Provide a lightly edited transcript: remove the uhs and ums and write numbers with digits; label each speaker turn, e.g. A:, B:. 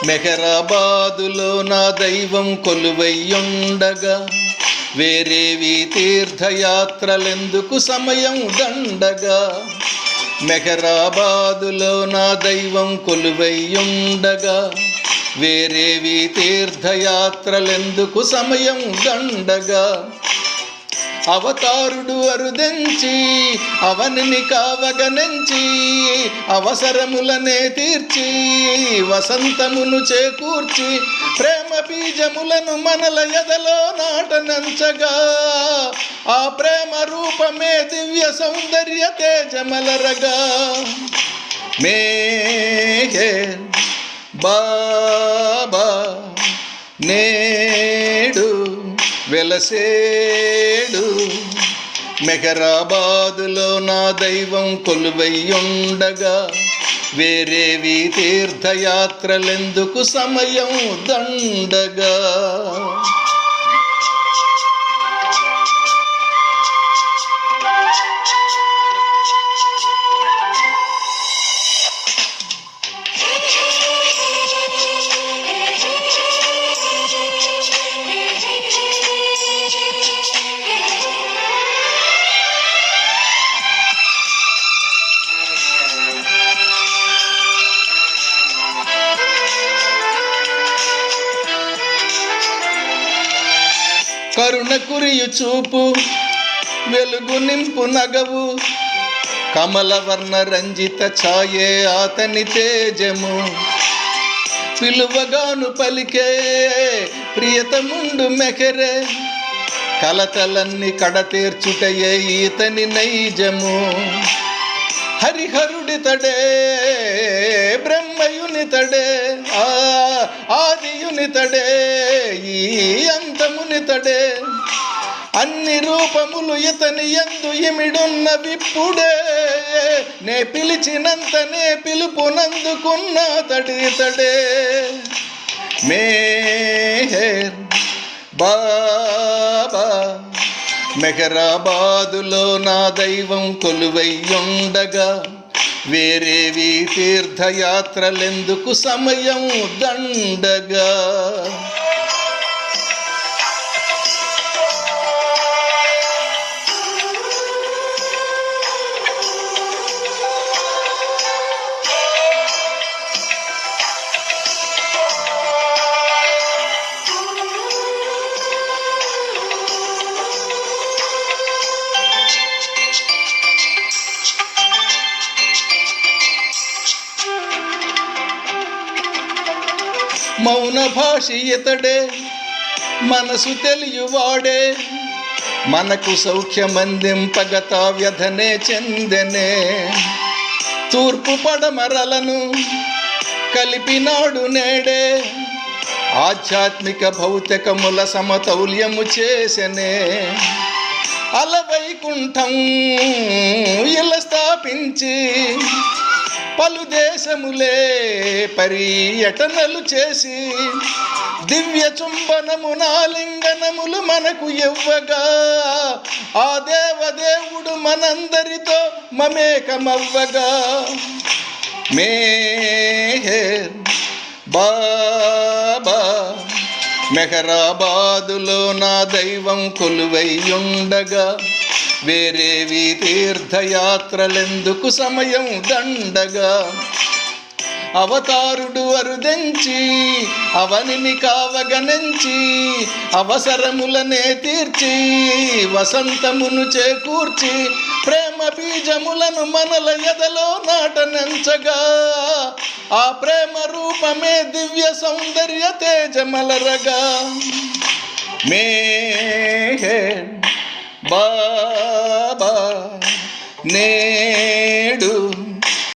A: మెహరాబాదులో నా దైవం కొలువయ్యుండగా వేరేవి తీర్థయాత్రలెందుకు సమయం దండగా. మెహరాబాదులో నా దైవం కొలువయ్యుండగా వేరేవి తీర్థయాత్రలెందుకు సమయం దండగా. అవతారుడు అరుదెంచి అవనిని కావగనెంచి అవసరములనే తీర్చి వసంతమును చేకూర్చి ప్రేమ బీజములను మనల ఎదలో నాటనంచగా ఆ ప్రేమ రూపమే దివ్య సౌందర్య తేజమలరగా. మెహర్ బాబా నేడు వెలసేడు. మెహరాబాదులో నా దైవం కొలువయ్యుండగా వేరేవి తీర్థయాత్రలెందుకు సమయం దండగా. కరుణ కురియు చూపు వెలుగు నింపు నగవు కమలవర్ణ రంజిత ఛాయే అతని తేజము. పిలువగాను పలికే ప్రియతముండు మెహరే కలతలన్నీ కడతీర్చుటయే ఈతని నైజము. హరిహరుడితడే బ్రహ్మయునితడే ఆదియునితడే ఈ అంతమునితడే. అన్ని రూపములు ఇతని యందు ఇమిడున్న విప్పుడే నే పిలిచినంతనే పిలుపునందుకున్న తడితడే. మెహర్ బాబా మెహరాబాదులో నా దైవం కొలువయ్యుండగా వేరేవి తీర్థయాత్రలెందుకు సమయం దండగా. మౌన భాషి ఇతడే మనసు తెలియువాడే మనకు సౌఖ్యమందింపగత వ్యధనే చెందెనే. తూర్పు పడమరలను కలిపినాడు నేడే ఆధ్యాత్మిక భౌతికముల సమతౌల్యము చేసెనే. అలవైకుంఠం ఇలా స్థాపించి పలు దేశములే పర్యటనలు చేసి దివ్య చుంబనము నాలింగనములు మనకు ఇవ్వగా ఆ దేవదేవుడు మనందరితో మమేకమవ్వగా. మెహర్ బాబా మెహరాబాదులో నా దైవం కొలువయ్యుండగా వేరేవి తీర్థయాత్రలెందుకు సమయం దండగా. అవతారుడు అరుదెంచి అవనిని కావగనెంచి అవసరములనే తీర్చి వసంతమును చేకూర్చి ప్రేమ బీజములను మనల ఎదలో నాటనంచగా ఆ ప్రేమ రూపమే దివ్య సౌందర్య తేజమలరగా. మెహర్ బాబా నేడు